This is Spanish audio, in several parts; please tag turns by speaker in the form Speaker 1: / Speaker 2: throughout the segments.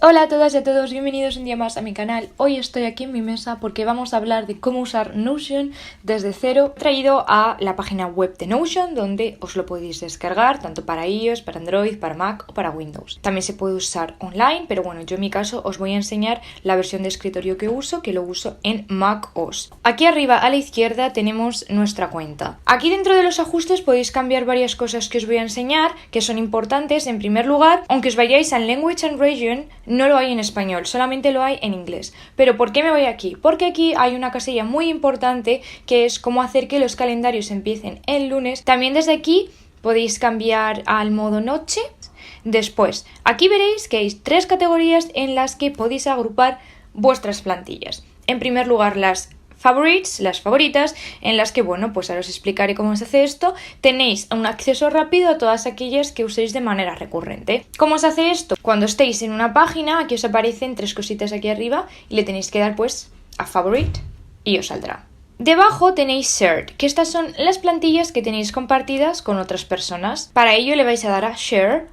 Speaker 1: Hola a todas y a todos, bienvenidos un día más a mi canal. Hoy estoy aquí en mi mesa porque vamos a hablar de cómo usar Notion desde cero, traído a la página web de Notion, donde os lo podéis descargar tanto para iOS, para Android, para Mac o para Windows. También se puede usar online, pero bueno, yo en mi caso os voy a enseñar la versión de escritorio que lo uso en Mac OS. Aquí arriba a la izquierda tenemos nuestra cuenta. Aquí dentro de los ajustes podéis cambiar varias cosas que os voy a enseñar, que son importantes. En primer lugar, aunque os vayáis a Language and Region, no lo hay en español, solamente lo hay en inglés. ¿Pero por qué me voy aquí? Porque aquí hay una casilla muy importante que es cómo hacer que los calendarios empiecen el lunes. También desde aquí podéis cambiar al modo noche. Después, aquí veréis que hay 3 categorías en las que podéis agrupar vuestras plantillas. En primer lugar, las favorites, las favoritas, en las que, bueno, pues ahora os explicaré cómo se hace esto. Tenéis un acceso rápido a todas aquellas que uséis de manera recurrente. ¿Cómo se hace esto? Cuando estéis en una página, aquí os aparecen 3 cositas aquí arriba y le tenéis que dar pues a favorite y os saldrá. Debajo tenéis shared, que estas son las plantillas que tenéis compartidas con otras personas. Para ello le vais a dar a share.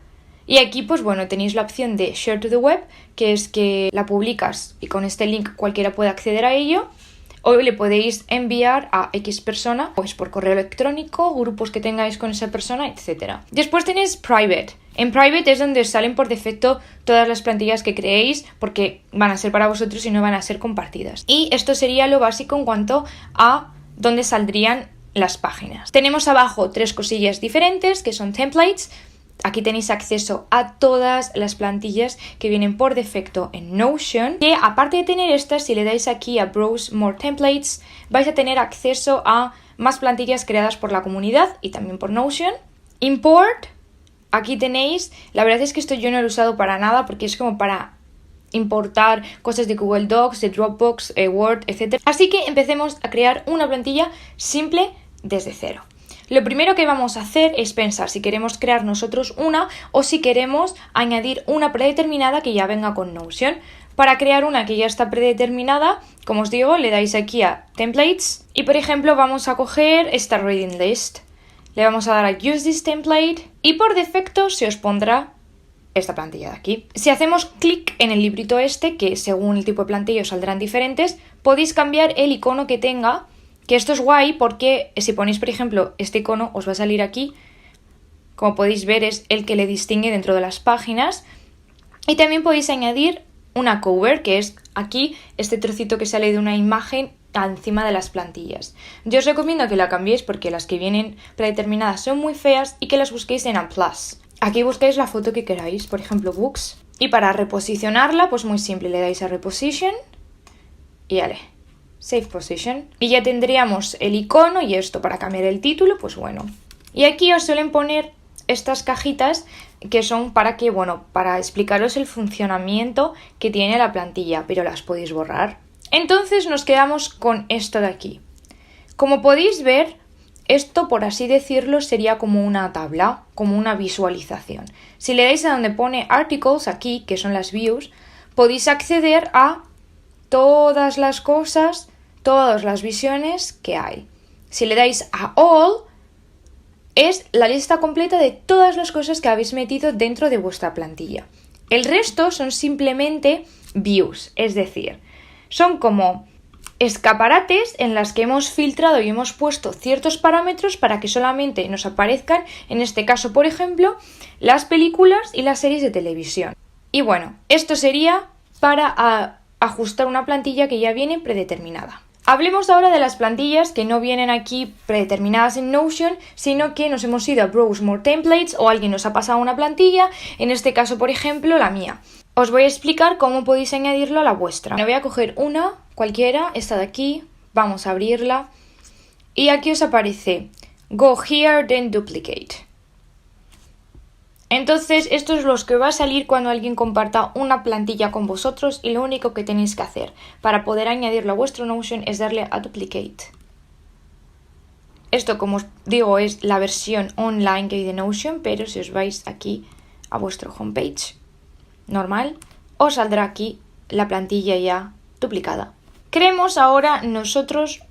Speaker 1: Y aquí, pues bueno, tenéis la opción de share to the web, que es que la publicas y con este link cualquiera puede acceder a ello. O le podéis enviar a X persona, pues por correo electrónico, grupos que tengáis con esa persona, etc. Después tenéis private. En private es donde salen por defecto todas las plantillas que creéis, porque van a ser para vosotros y no van a ser compartidas. Y esto sería lo básico en cuanto a dónde saldrían las páginas. Tenemos abajo 3 cosillas diferentes, que son templates. Aquí tenéis acceso a todas las plantillas que vienen por defecto en Notion, que aparte de tener estas, si le dais aquí a Browse More Templates, vais a tener acceso a más plantillas creadas por la comunidad y también por Notion. Import, aquí tenéis, la verdad es que esto yo no lo he usado para nada porque es como para importar cosas de Google Docs, de Dropbox, Word, etc. Así que empecemos a crear una plantilla simple desde cero. Lo primero que vamos a hacer es pensar si queremos crear nosotros una o si queremos añadir una predeterminada que ya venga con Notion. Para crear una que ya está predeterminada, como os digo, le dais aquí a Templates y por ejemplo vamos a coger esta Reading List. Le vamos a dar a Use this template y por defecto se os pondrá esta plantilla de aquí. Si hacemos clic en el librito este, que según el tipo de plantilla os saldrán diferentes, podéis cambiar el icono que tenga. Que esto es guay porque si ponéis, por ejemplo, este icono os va a salir aquí. Como podéis ver, es el que le distingue dentro de las páginas. Y también podéis añadir una cover, que es aquí este trocito que sale de una imagen encima de las plantillas. Yo os recomiendo que la cambiéis porque las que vienen predeterminadas son muy feas y que las busquéis en Unplus. Aquí buscáis la foto que queráis, por ejemplo, Books. Y para reposicionarla, pues muy simple, le dais a Reposition y vale. Save Position. Y ya tendríamos el icono y esto para cambiar el título, pues bueno. Y aquí os suelen poner estas cajitas que son para que, bueno, para explicaros el funcionamiento que tiene la plantilla, pero las podéis borrar. Entonces nos quedamos con esto de aquí. Como podéis ver, esto, por así decirlo, sería como una tabla, como una visualización. Si le dais a donde pone Articles, aquí, que son las views, podéis acceder a todas las cosas, todas las visiones que hay. Si le dais a All, es la lista completa de todas las cosas que habéis metido dentro de vuestra plantilla. El resto son simplemente views, es decir, son como escaparates en las que hemos filtrado y hemos puesto ciertos parámetros para que solamente nos aparezcan, en este caso, por ejemplo, las películas y las series de televisión. Y bueno, esto sería para ajustar una plantilla que ya viene predeterminada. Hablemos ahora de las plantillas que no vienen aquí predeterminadas en Notion, sino que nos hemos ido a Browse More Templates o alguien nos ha pasado una plantilla, en este caso, por ejemplo, la mía. Os voy a explicar cómo podéis añadirlo a la vuestra. Me voy a coger una, cualquiera, esta de aquí, vamos a abrirla y aquí os aparece Go here, then duplicate. Entonces, esto es lo que va a salir cuando alguien comparta una plantilla con vosotros y lo único que tenéis que hacer para poder añadirlo a vuestro Notion es darle a Duplicate. Esto, como os digo, es la versión online que hay de Notion, pero si os vais aquí a vuestro homepage normal, os saldrá aquí la plantilla ya duplicada. Creemos ahora nosotros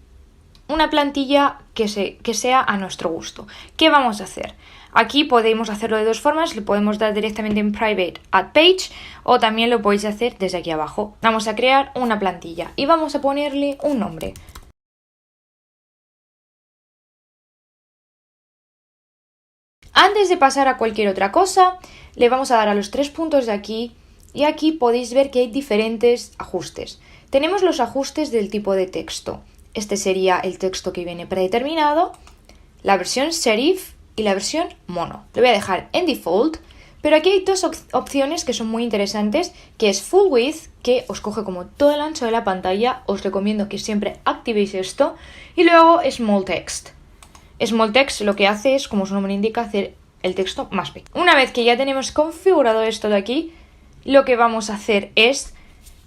Speaker 1: una plantilla que sea a nuestro gusto. ¿Qué vamos a hacer? Aquí podemos hacerlo de dos formas, le podemos dar directamente en Private Add Page o también lo podéis hacer desde aquí abajo. Vamos a crear una plantilla y vamos a ponerle un nombre. Antes de pasar a cualquier otra cosa, le vamos a dar a los 3 puntos de aquí y aquí podéis ver que hay diferentes ajustes. Tenemos los ajustes del tipo de texto. Este sería el texto que viene predeterminado, la versión serif y la versión mono. Lo voy a dejar en default, pero aquí hay dos opciones que son muy interesantes, que es full width, que os coge como todo el ancho de la pantalla. Os recomiendo que siempre activéis esto. Y luego small text. Small text lo que hace es, como su nombre indica, hacer el texto más pequeño. Una vez que ya tenemos configurado esto de aquí, lo que vamos a hacer es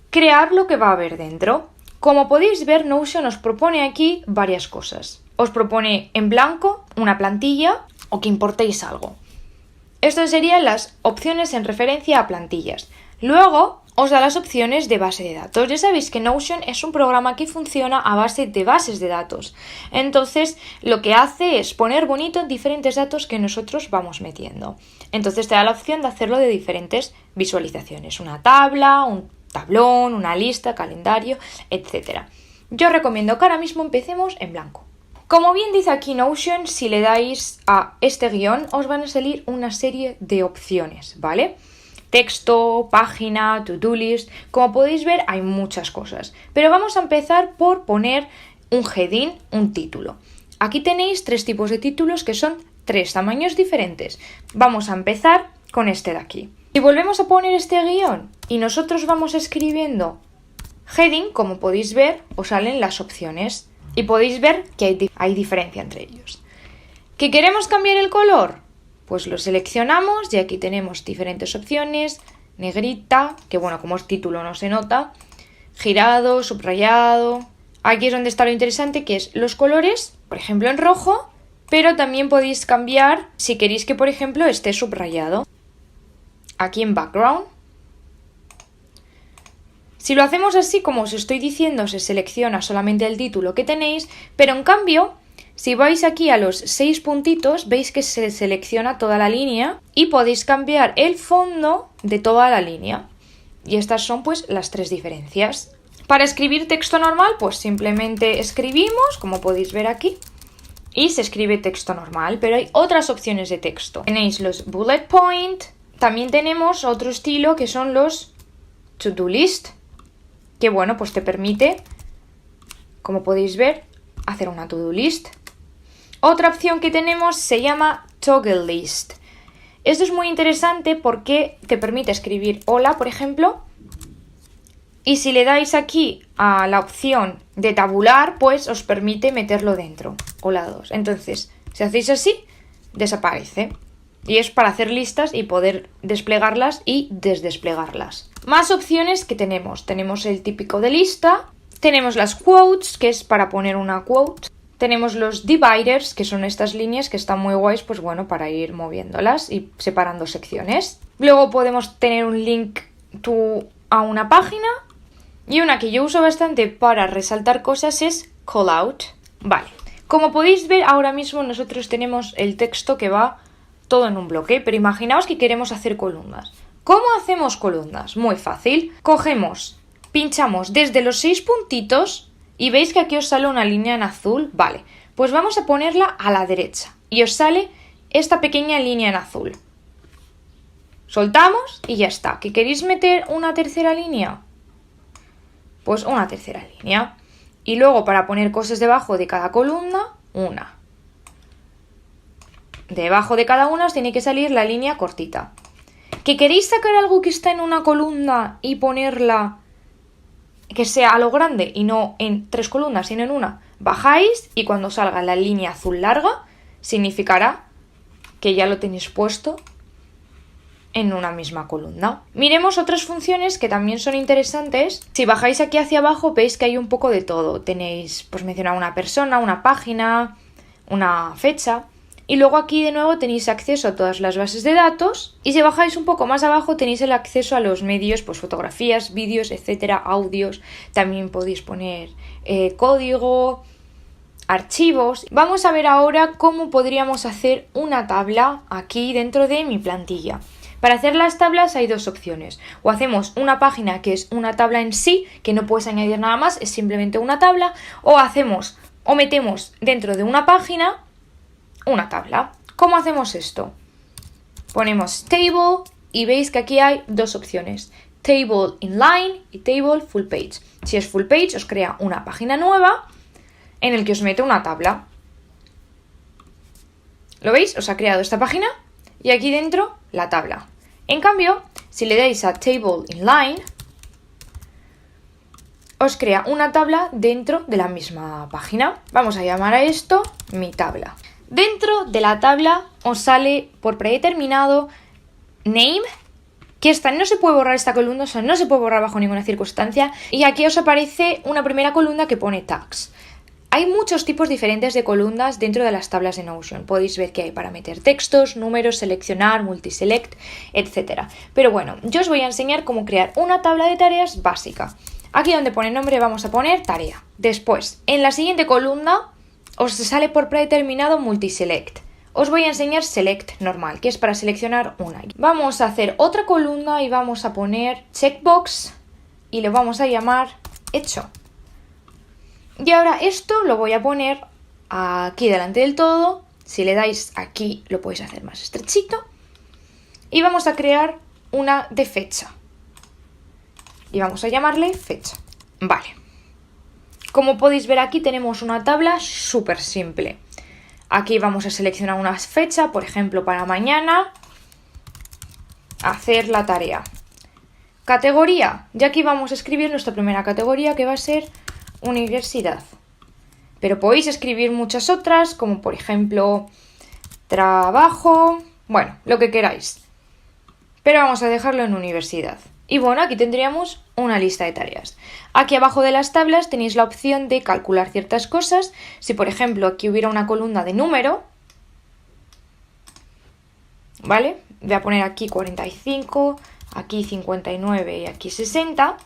Speaker 1: crear lo que va a haber dentro. Como podéis ver, Notion os propone aquí varias cosas. Os propone en blanco una plantilla o que importéis algo. Estas serían las opciones en referencia a plantillas. Luego os da las opciones de base de datos. Ya sabéis que Notion es un programa que funciona a base de bases de datos. Entonces, lo que hace es poner bonito diferentes datos que nosotros vamos metiendo. Entonces te da la opción de hacerlo de diferentes visualizaciones. Una tabla, un tablón, una lista, calendario, etc. Yo recomiendo que ahora mismo empecemos en blanco. Como bien dice aquí Notion, si le dais a este guión, os van a salir una serie de opciones, ¿vale? Texto, página, to-do list. Como podéis ver, hay muchas cosas. Pero vamos a empezar por poner un heading, un título. Aquí tenéis 3 tipos de títulos que son 3 tamaños diferentes. Vamos a empezar con este de aquí. Si volvemos a poner este guión y nosotros vamos escribiendo heading, como podéis ver, os salen las opciones. Y podéis ver que hay diferencia entre ellos. ¿Que queremos cambiar el color? Pues lo seleccionamos y aquí tenemos diferentes opciones. Negrita, que bueno, como es título no se nota. Girado, subrayado. Aquí es donde está lo interesante, que es los colores, por ejemplo en rojo, pero también podéis cambiar si queréis que, por ejemplo, esté subrayado. Aquí en background. Si lo hacemos así, como os estoy diciendo, se selecciona solamente el título que tenéis, pero en cambio, si vais aquí a los 6 puntitos, veis que se selecciona toda la línea y podéis cambiar el fondo de toda la línea. Y estas son pues las 3 diferencias. Para escribir texto normal, pues simplemente escribimos, como podéis ver aquí, y se escribe texto normal, pero hay otras opciones de texto. Tenéis los bullet point, también tenemos otro estilo que son los to-do list, que bueno, pues te permite, como podéis ver, hacer una to-do list. Otra opción que tenemos se llama toggle list. Esto es muy interesante porque te permite escribir hola, por ejemplo, y si le dais aquí a la opción de tabular, pues os permite meterlo dentro, hola 2. Entonces, si hacéis así, desaparece. Y es para hacer listas y poder desplegarlas y desdesplegarlas. Más opciones que tenemos. Tenemos el típico de lista. Tenemos las quotes, que es para poner una quote. Tenemos los dividers, que son estas líneas que están muy guays, pues bueno, para ir moviéndolas y separando secciones. Luego podemos tener un link a una página. Y una que yo uso bastante para resaltar cosas es callout. Vale. Como podéis ver, ahora mismo nosotros tenemos el texto que va todo en un bloque, pero imaginaos que queremos hacer columnas. ¿Cómo hacemos columnas? Muy fácil. Cogemos, pinchamos desde los 6 puntitos y veis que aquí os sale una línea en azul. Vale, pues vamos a ponerla a la derecha y os sale esta pequeña línea en azul. Soltamos y ya está. ¿Que queréis meter una tercera línea? Pues una tercera línea. Y luego para poner cosas debajo de cada columna, una. Debajo de cada una os tiene que salir la línea cortita. ¿Que queréis sacar algo que está en una columna y ponerla que sea a lo grande y no en 3 columnas, sino en una? Bajáis y cuando salga la línea azul larga, significará que ya lo tenéis puesto en una misma columna. Miremos otras funciones que también son interesantes. Si bajáis aquí hacia abajo, veis que hay un poco de todo. Tenéis, pues mencionar una persona, una página, una fecha. Y luego aquí de nuevo tenéis acceso a todas las bases de datos. Y si bajáis un poco más abajo tenéis el acceso a los medios, pues fotografías, vídeos, etcétera, audios. También podéis poner código, archivos. Vamos a ver ahora cómo podríamos hacer una tabla aquí dentro de mi plantilla. Para hacer las tablas hay dos opciones. O hacemos una página que es una tabla en sí, que no puedes añadir nada más, es simplemente una tabla, o metemos dentro de una página una tabla. ¿Cómo hacemos esto? Ponemos table y veis que aquí hay dos opciones. Table inline y table full page. Si es full page os crea una página nueva en el que os mete una tabla. ¿Lo veis? Os ha creado esta página y aquí dentro la tabla. En cambio, si le dais a table inline, os crea una tabla dentro de la misma página. Vamos a llamar a esto mi tabla. Dentro de la tabla os sale por predeterminado name, que no se puede borrar esta columna, o sea, no se puede borrar bajo ninguna circunstancia. Y aquí os aparece una primera columna que pone tags. Hay muchos tipos diferentes de columnas dentro de las tablas de Notion. Podéis ver que hay para meter textos, números, seleccionar, multiselect, etc. Pero bueno, yo os voy a enseñar cómo crear una tabla de tareas básica. Aquí donde pone nombre vamos a poner tarea. Después, en la siguiente columna os sale por predeterminado multiselect. Os voy a enseñar select normal, que es para seleccionar una. Vamos a hacer otra columna y vamos a poner checkbox y le vamos a llamar hecho. Y ahora esto lo voy a poner aquí delante del todo. Si le dais aquí lo podéis hacer más estrechito. Y vamos a crear una de fecha. Y vamos a llamarle fecha. Vale. Como podéis ver aquí tenemos una tabla súper simple. Aquí vamos a seleccionar una fecha, por ejemplo para mañana. Hacer la tarea. Categoría. Y aquí vamos a escribir nuestra primera categoría que va a ser universidad. Pero podéis escribir muchas otras, como por ejemplo trabajo, bueno, lo que queráis. Pero vamos a dejarlo en universidad. Y bueno, aquí tendríamos una lista de tareas. Aquí abajo de las tablas tenéis la opción de calcular ciertas cosas. Si por ejemplo aquí hubiera una columna de número, ¿vale? Voy a poner aquí 45, aquí 59 y aquí 60.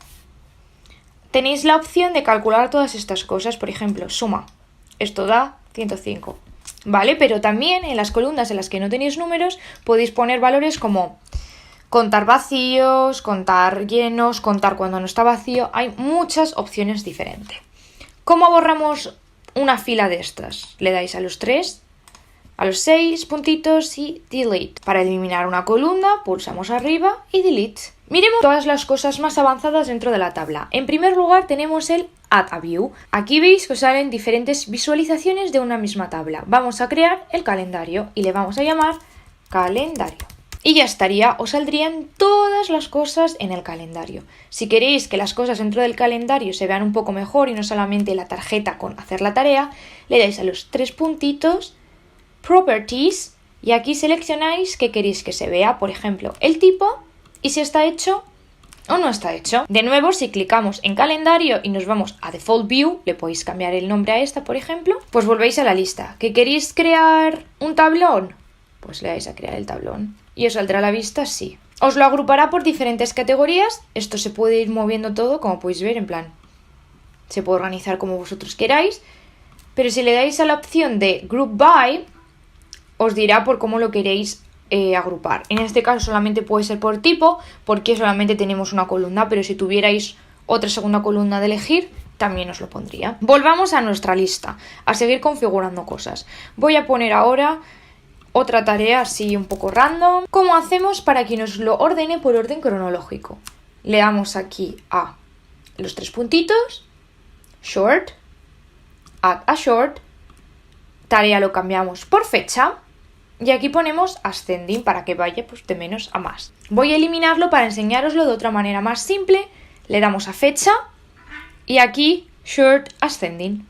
Speaker 1: Tenéis la opción de calcular todas estas cosas, por ejemplo, suma. Esto da 105, ¿vale? Pero también en las columnas en las que no tenéis números podéis poner valores como contar vacíos, contar llenos, contar cuando no está vacío. Hay muchas opciones diferentes. ¿Cómo borramos una fila de estas? Le dais a los 3, a los 6 puntitos y delete. Para eliminar una columna pulsamos arriba y delete. Miremos todas las cosas más avanzadas dentro de la tabla. En primer lugar tenemos el Add a View. Aquí veis que os salen diferentes visualizaciones de una misma tabla. Vamos a crear el calendario y le vamos a llamar calendario. Y ya estaría, os saldrían todas las cosas en el calendario. Si queréis que las cosas dentro del calendario se vean un poco mejor y no solamente la tarjeta con hacer la tarea, le dais a los 3 puntitos, Properties, y aquí seleccionáis qué queréis que se vea, por ejemplo, el tipo y si está hecho o no está hecho. De nuevo, si clicamos en calendario y nos vamos a Default View, le podéis cambiar el nombre a esta, por ejemplo, pues volvéis a la lista. ¿Que queréis crear un tablón? Pues le dais a crear el tablón. ¿Y os saldrá a la vista? Sí. Os lo agrupará por diferentes categorías. Esto se puede ir moviendo todo, como podéis ver, en plan. Se puede organizar como vosotros queráis. Pero si le dais a la opción de Group By, os dirá por cómo lo queréis agrupar. En este caso solamente puede ser por tipo, porque solamente tenemos una columna. Pero si tuvierais otra segunda columna de elegir, también os lo pondría. Volvamos a nuestra lista, a seguir configurando cosas. Voy a poner ahora otra tarea así un poco random. ¿Cómo hacemos para que nos lo ordene por orden cronológico? Le damos aquí a los 3 puntitos, Short, Add a Short, tarea lo cambiamos por fecha y aquí ponemos Ascending para que vaya pues, de menos a más. Voy a eliminarlo para enseñároslo de otra manera más simple. Le damos a fecha y aquí Short Ascending.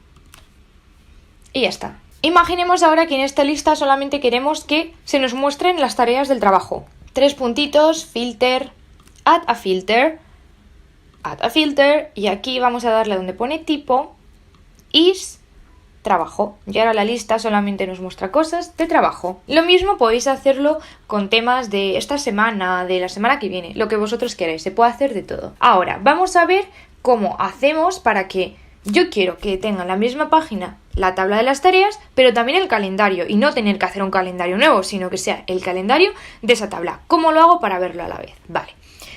Speaker 1: Y ya está. Imaginemos ahora que en esta lista solamente queremos que se nos muestren las tareas del trabajo. 3 puntitos, filter, add a filter, y aquí vamos a darle donde pone tipo, is, trabajo. Y ahora la lista solamente nos muestra cosas de trabajo. Lo mismo podéis hacerlo con temas de esta semana, de la semana que viene, lo que vosotros queráis, se puede hacer de todo. Ahora, vamos a ver cómo hacemos para que Yo quiero que tenga en la misma página la tabla de las tareas, pero también el calendario, y no tener que hacer un calendario nuevo, sino que sea el calendario de esa tabla. ¿Cómo lo hago para verlo a la vez? Vale.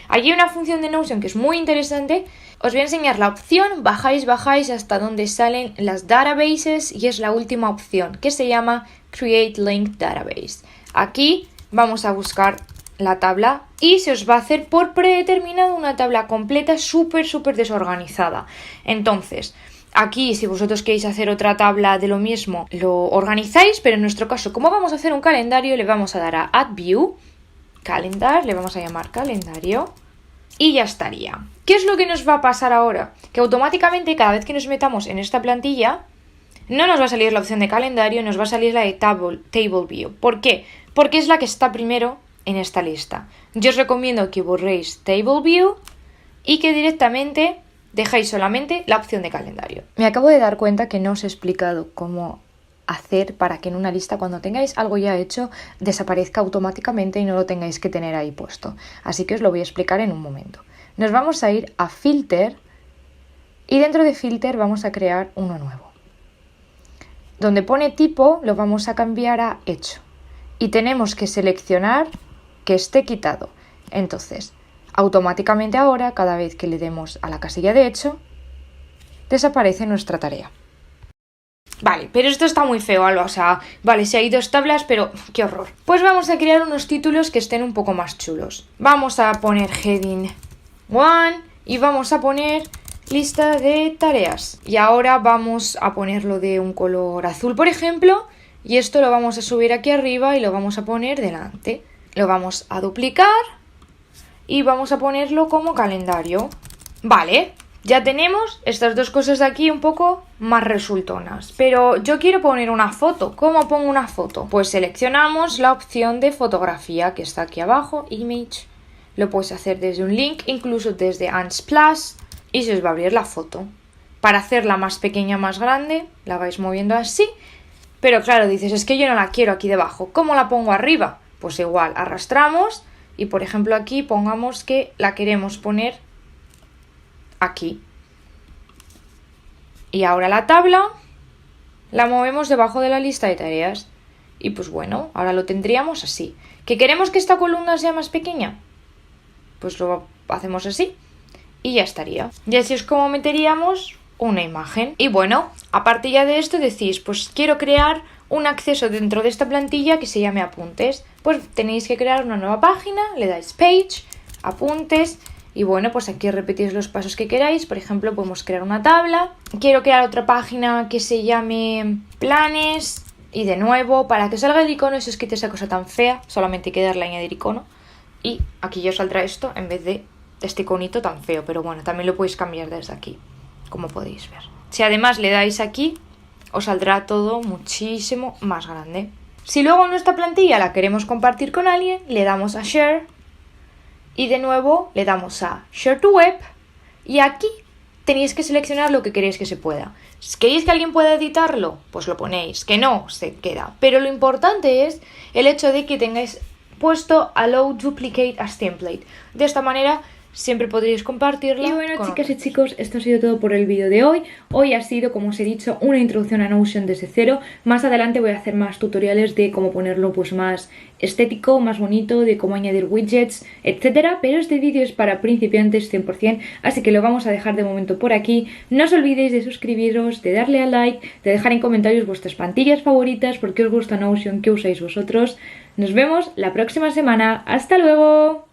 Speaker 1: Aquí hay una función de Notion que es muy interesante. Os voy a enseñar la opción, bajáis hasta donde salen las databases y es la última opción, que se llama Create Linked Database. Aquí vamos a buscar la tabla y se os va a hacer por predeterminado una tabla completa súper desorganizada. Entonces, aquí si vosotros queréis hacer otra tabla de lo mismo, lo organizáis, pero en nuestro caso, como vamos a hacer un calendario, le vamos a dar a Add View, Calendar, le vamos a llamar calendario y ya estaría. ¿Qué es lo que nos va a pasar ahora? Que automáticamente cada vez que nos metamos en esta plantilla, no nos va a salir la opción de calendario, nos va a salir la de Table View. ¿Por qué? Porque es la que está primero en esta lista. Yo os recomiendo que borréis Table View y que directamente dejáis solamente la opción de calendario. Me acabo de dar cuenta que no os he explicado cómo hacer para que en una lista, cuando tengáis algo ya hecho, desaparezca automáticamente y no lo tengáis que tener ahí puesto. Así que os lo voy a explicar en un momento. Nos vamos a ir a Filter y dentro de Filter vamos a crear uno nuevo. Donde pone tipo lo vamos a cambiar a hecho y tenemos que seleccionar que esté quitado. Entonces, automáticamente ahora, cada vez que le demos a la casilla de hecho, desaparece nuestra tarea. Vale, pero esto está muy feo, Alba, o sea, vale, si hay dos tablas, pero qué horror. Pues vamos a crear unos títulos que estén un poco más chulos. Vamos a poner Heading 1 y vamos a poner lista de tareas. Y ahora vamos a ponerlo de un color azul, por ejemplo, y esto lo vamos a subir aquí arriba y lo vamos a poner delante. Lo vamos a duplicar y vamos a ponerlo como calendario. Vale, ya tenemos estas dos cosas de aquí un poco más resultonas. Pero yo quiero poner una foto. ¿Cómo pongo una foto? Pues seleccionamos la opción de fotografía que está aquí abajo, Image. Lo puedes hacer desde un link, incluso desde Unsplash y se os va a abrir la foto. Para hacerla más pequeña, más grande, la vais moviendo así. Pero claro, dices, es que yo no la quiero aquí debajo. ¿Cómo la pongo arriba? Pues igual, arrastramos y por ejemplo aquí pongamos que la queremos poner aquí. Y ahora la tabla la movemos debajo de la lista de tareas. Y pues bueno, ahora lo tendríamos así. ¿Que queremos que esta columna sea más pequeña? Pues lo hacemos así y ya estaría. Y así es como meteríamos una imagen. Y bueno, aparte ya de esto decís, pues quiero crear un acceso dentro de esta plantilla que se llame apuntes. Pues tenéis que crear una nueva página, le dais Page, apuntes y bueno, pues aquí repetís los pasos que queráis. Por ejemplo, podemos crear una tabla. Quiero crear otra página que se llame planes y de nuevo, para que salga el icono, si os quita esa cosa tan fea, solamente hay que darle a añadir icono y aquí ya os saldrá esto en vez de este iconito tan feo, pero bueno, también lo podéis cambiar desde aquí, como podéis ver. Si además le dais aquí, os saldrá todo muchísimo más grande. Si luego nuestra plantilla la queremos compartir con alguien, le damos a Share y de nuevo le damos a Share to Web y aquí tenéis que seleccionar lo que queréis que se pueda. Si queréis que alguien pueda editarlo, pues lo ponéis, que no, se queda. Pero lo importante es el hecho de que tengáis puesto Allow Duplicate as Template. De esta manera siempre podréis compartirla.
Speaker 2: Y bueno, chicas y chicos, esto ha sido todo por el vídeo de hoy. Hoy ha sido, como os he dicho, una introducción a Notion desde cero. Más adelante voy a hacer más tutoriales de cómo ponerlo pues más estético, más bonito, de cómo añadir widgets, etcétera. Pero este vídeo es para principiantes 100%, así que lo vamos a dejar de momento por aquí. No os olvidéis de suscribiros, de darle a like, de dejar en comentarios vuestras plantillas favoritas, por qué os gusta Notion, qué usáis vosotros. Nos vemos la próxima semana. ¡Hasta luego!